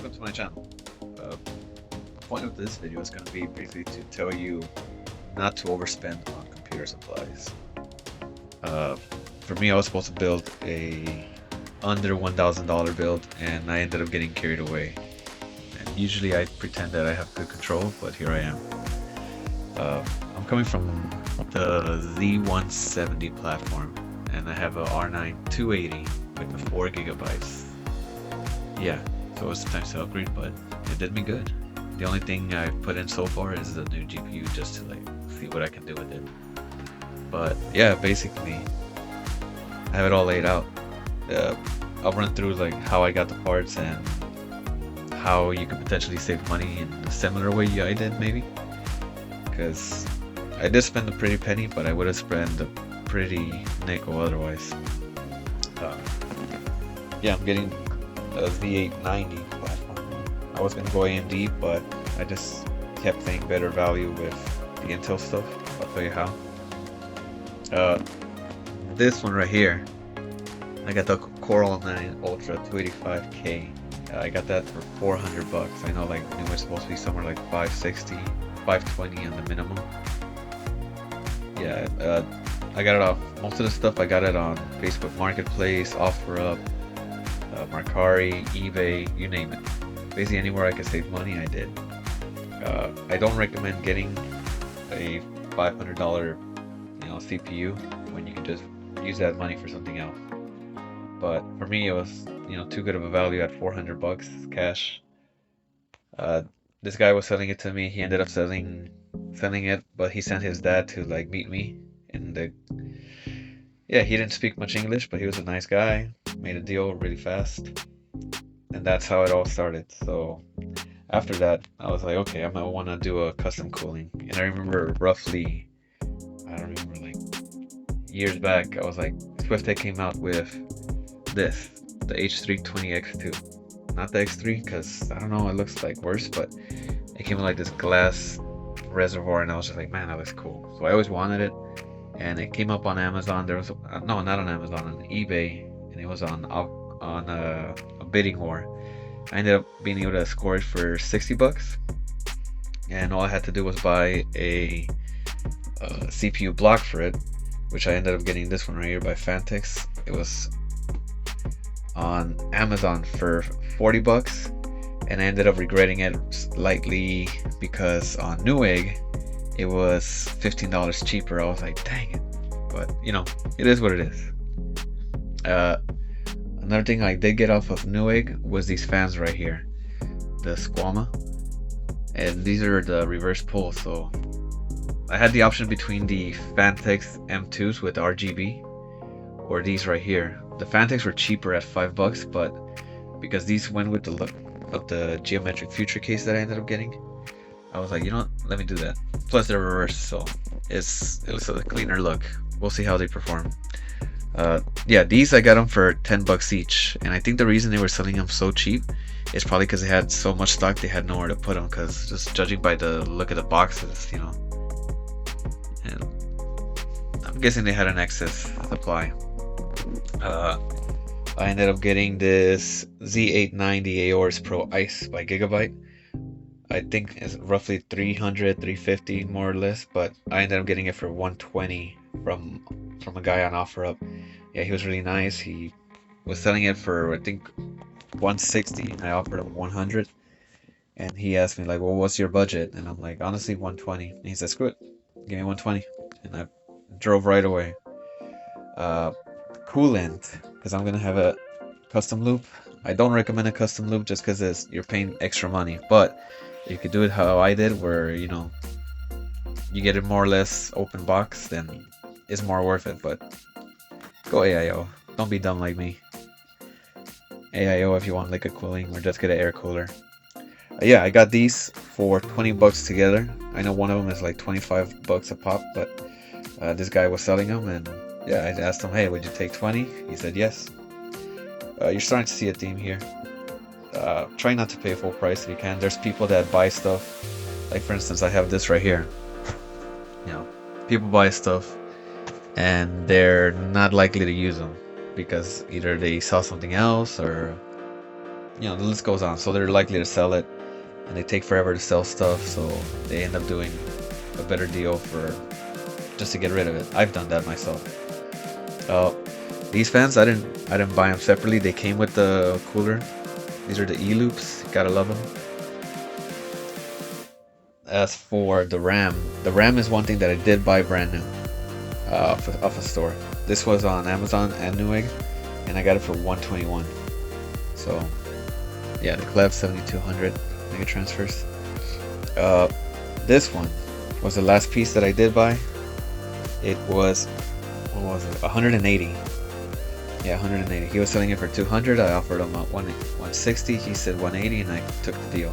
welcome to my channel. The point of this video is going to be briefly to tell you not to overspend on computer supplies. Uh, for me, I was supposed to build a under $1,000 build, and I ended up getting carried away. And usually I pretend that I have good control, but here I am. I'm coming from the Z170 platform, and I have a R9 280 with the 4 gigabytes. Yeah, so it's time to upgrade, but it did me good. The only thing I've put in so far is the new GPU just to like see what I can do with it. But yeah, basically, I have it all laid out. I'll run through like how I got the parts and how you could potentially save money in a similar way I did maybe. Because I did spend a pretty penny, but I would have spent a pretty nickel otherwise. Yeah, I'm getting a Z890 platform. I was gonna go AMD, but I just kept saying better value with the Intel stuff. I'll tell you how. This one right here, I got the Core i9 Ultra 285K. I got that for 400 bucks. I know like new it's supposed to be somewhere like 560, 520 on the minimum. Yeah, I got it off most of the stuff. I got it on Facebook Marketplace, OfferUp, Mercari, eBay, you name it. Basically anywhere I could save money, I did. I don't recommend getting a $500, CPU when you can just use that money for something else. But for me, it was, too good of a value at 400 bucks cash. This guy was selling it to me. He ended up selling it, but he sent his dad to like meet me. And yeah, he didn't speak much English, but he was a nice guy. Made a deal really fast, and that's how it all started. So after that, I was like, okay, I might want to do a custom cooling. And I remember roughly, I don't remember, like years back, I was like, Swiftech came out with this, the H320X2. Not the X3, because I don't know, it looks like worse, but it came with like this glass reservoir, and I was just like, man, that looks cool. So I always wanted it, and it came up on Amazon. There was no, not on Amazon, on eBay, and it was on a bidding war. I ended up being able to score it for 60 bucks, and all I had to do was buy a CPU block for it, which I ended up getting this one right here by Phanteks. It was on Amazon for 40 bucks, and I ended up regretting it slightly because on Newegg it was $15 cheaper. I was like, dang it, but it is what it is. Another thing I did get off of Newegg was these fans right here, the Squama, and these are the reverse pull. So I had the option between the Phanteks M2s with RGB or these right here. The Phanteks were cheaper at $5, but because these went with the look of the Geometric Future case that I ended up getting, I was like, let me do that. Plus they're reverse, so it was a cleaner look. We'll see how they perform. Yeah, these I got them for 10 bucks each, and I think the reason they were selling them so cheap is probably because they had so much stock they had nowhere to put them, because just judging by the look of the boxes, and I'm guessing they had an excess supply. I ended up getting this Z890 Aorus Pro Ice by Gigabyte. I think it's roughly 300, 350 more or less, but I ended up getting it for 120 from a guy on OfferUp. Yeah, he was really nice. He was selling it for I think 160, and I offered him 100. And he asked me like, well, what's your budget? And I'm like, honestly, 120. And he said, screw it, give me 120. And I drove right away. Coolant, because I'm gonna have a custom loop. I don't recommend a custom loop just because you're paying extra money, but you could do it how I did, where you get it more or less open box, then it's more worth it. But go AIO, don't be dumb like me. AIO if you want liquid cooling, or just get an air cooler. Yeah, I got these for 20 bucks together. I know one of them is like 25 bucks a pop, but this guy was selling them, and yeah, I asked him, hey, would you take 20? He said yes. You're starting to see a theme here. Try not to pay full price if you can. There's people that buy stuff, like for instance, I have this right here. People buy stuff and they're not likely to use them because either they saw something else, or the list goes on. So they're likely to sell it, and they take forever to sell stuff. So they end up doing a better deal for just to get rid of it. I've done that myself. These fans, I didn't buy them separately. They came with the cooler. These are the E-loops. Gotta love them. As for the RAM is one thing that I did buy brand new off a store. This was on Amazon and Newegg, and I got it for $121. So yeah, the Clev 7200 mega transfers. This one was the last piece that I did buy. It was, what was it, 180. Yeah, 180. He was selling it for 200. I offered him 160. He said 180, and I took the deal.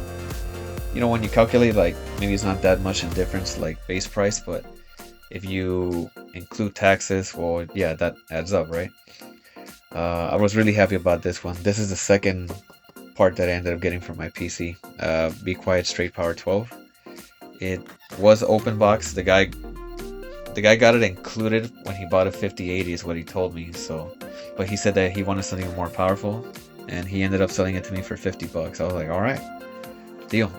When you calculate, like, maybe it's not that much in difference, like base price, but if you include taxes, well, yeah, that adds up, right? I was really happy about this one. This is the second part that I ended up getting for my PC. Be Quiet Straight Power 12. It was open box. The guy got it included when he bought a 5080 is what he told me. So, but he said that he wanted something more powerful, and he ended up selling it to me for $50. I was like, all right, deal.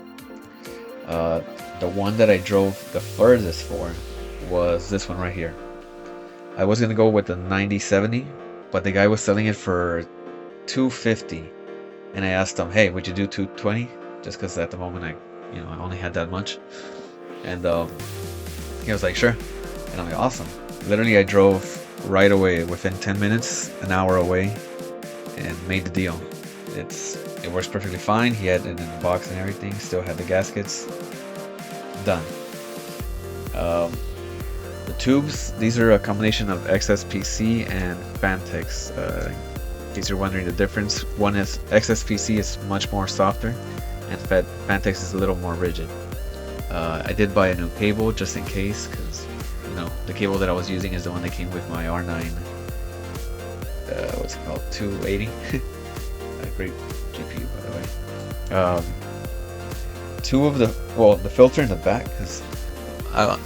The one that I drove the furthest for was this one right here. I was gonna go with the 9070, but the guy was selling it for $250, and I asked him, hey, would you do $220? Just because at the moment I only had that much, and he was like, sure. And I'm like, awesome. Literally, I drove right away within 10 minutes, an hour away, and made the deal. It works perfectly fine. He had it in the box and everything. Still had the gaskets. Done. The tubes, these are a combination of XSPC and Phanteks. In case you're wondering the difference, one is XSPC is much more softer, and Phanteks is a little more rigid. I did buy a new cable just in case, because the cable that I was using is the one that came with my R9. What's it called? 280. A great GPU, by the way. The filter in the back, because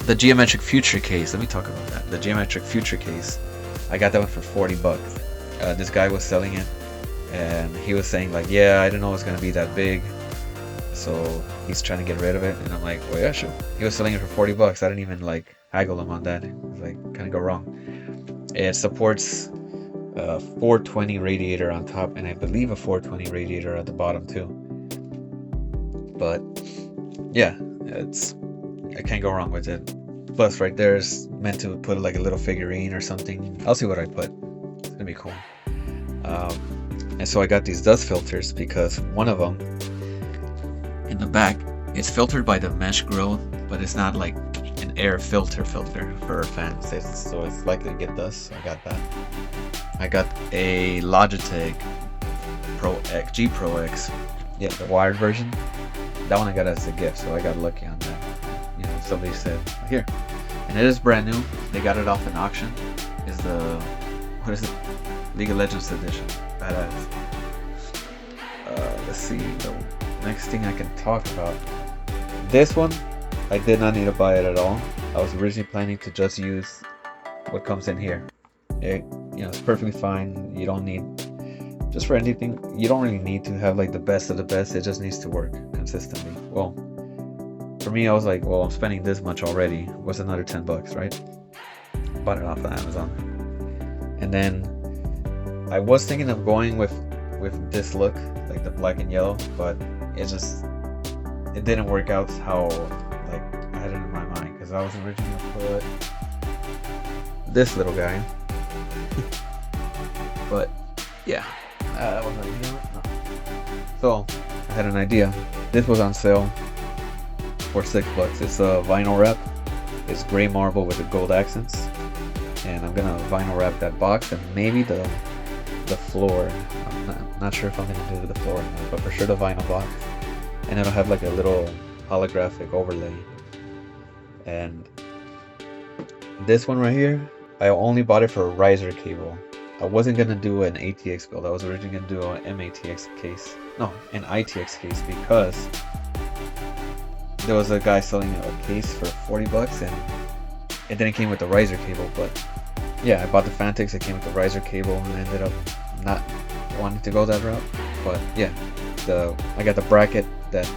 the Geometric Future case. Let me talk about that. The Geometric Future case, I got that one for $40. This guy was selling it, and he was saying like, yeah, I didn't know it was gonna be that big, so he's trying to get rid of it. And I'm like, well, yeah, sure. He was selling it for $40. I didn't even like haggle him on that. It was like, kind of go wrong. It supports a 420 radiator on top, and I believe a 420 radiator at the bottom too. But yeah, I can't go wrong with it. Plus, right there is meant to put like a little figurine or something. I'll see what I put. It's gonna be cool. And so I got these dust filters because one of them in the back, it's filtered by the mesh grill, but it's not like an air filter for fans, so it's likely to get dust. So I got that. I got a Logitech G Pro X, yeah, the wired version. That one I got as a gift, so I got lucky on that. Somebody said here, and it is brand new. They got it off an auction. Is the League of Legends edition? Badass. Let's see. The next thing I can talk about. This one, I did not need to buy it at all. I was originally planning to just use what comes in here. It's perfectly fine. You don't need, just for anything, you don't really need to have like the best of the best. It just needs to work consistently. Well, for me, I was like, well, I'm spending this much already. What's another $10, right? Bought it off of Amazon. And then I was thinking of going with this look, like the black and yellow, but it didn't work out how like I had it in my mind, because I was originally gonna put this little guy. But yeah, that was an idea. No. So I had an idea. This was on sale for $6. It's a vinyl wrap. It's gray marble with the gold accents, and I'm gonna vinyl wrap that box and maybe the floor. I'm not sure if I'm gonna do the floor or not, but for sure the vinyl box, and it'll have like a little holographic overlay. And this one right here, I only bought it for a riser cable. I wasn't gonna do an ATX build. I was originally gonna do an ITX case, because there was a guy selling a case for $40, and it didn't came with the riser cable. But yeah, I bought the Phanteks. It came with the riser cable, and ended up not wanting to go that route. But yeah, I got the bracket, that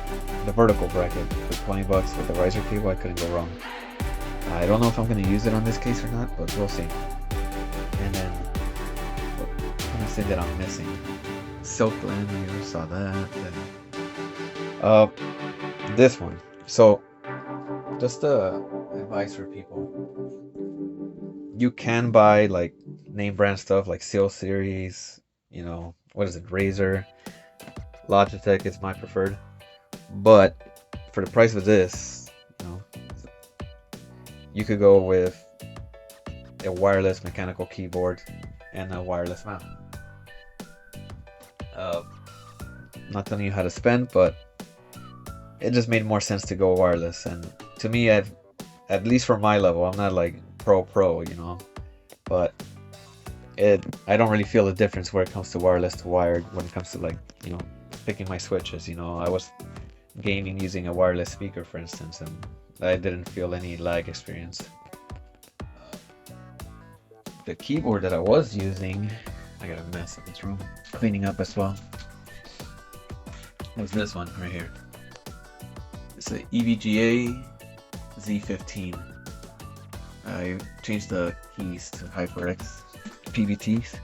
the vertical bracket for 20 bucks with the riser cable. I couldn't go wrong. I don't know if I'm gonna use it on this case or not, but we'll see. And then I'm gonna say that I'm missing Silkland. You saw that. Then, this one. So just advice for people. You can buy like name brand stuff like Seal Series, you know, what is it, Razer, Logitech is my preferred. But for the price of this, you know, you could go with a wireless mechanical keyboard and a wireless mouse. Not telling you how to spend, but it just made more sense to go wireless. And to me, at least for my level, I'm not like pro, you know, but I don't really feel the difference where it comes to wireless to wired when it comes to, like, you know, picking my switches. You know, I was gaming using a wireless speaker, for instance, and I didn't feel any lag experience. The keyboard that I was using, I got a mess in this room, cleaning up as well, was this one right here. It's a EVGA Z15. I changed the keys to HyperX PBTs,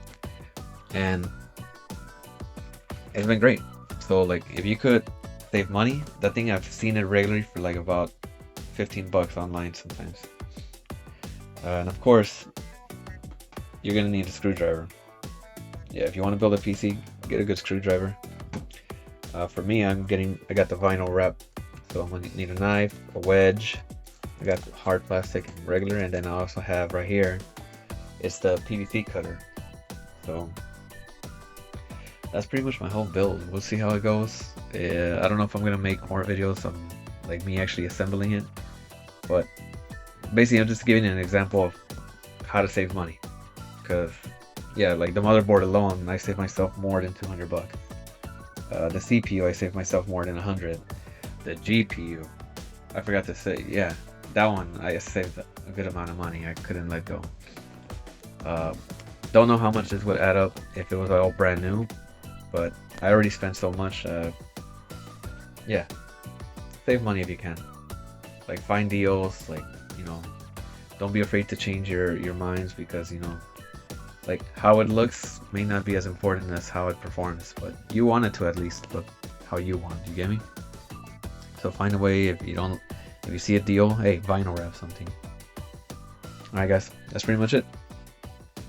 and it's been great. So, like, if you could save money, that thing, I've seen it regularly for like about 15 bucks online sometimes. And of course, you're gonna need a screwdriver. Yeah, if you want to build a PC, get a good screwdriver. For me, I got the vinyl wrap, so I'm gonna need a knife, a wedge. I got hard plastic and regular, and then I also have right here, it's the PVC cutter. So that's pretty much my whole build. We'll see how it goes. I don't know if I'm gonna make more videos on like me actually assembling it, but basically I'm just giving you an example of how to save money. Because yeah, like the motherboard alone, I saved myself more than 200 bucks. The CPU, I saved myself more than 100. The GPU, I forgot to say, yeah, that one I saved a good amount of money. I couldn't let go. Don't know how much this would add up if it was all brand new, but I already spent so much. Yeah, save money if you can. Like, find deals. Like, you know, don't be afraid to change your minds, because, you know, like, how it looks may not be as important as how it performs, but you want it to at least look how you want. You get me? So find a way. If you see a deal, hey, vinyl wrap something. Alright guys, that's pretty much it.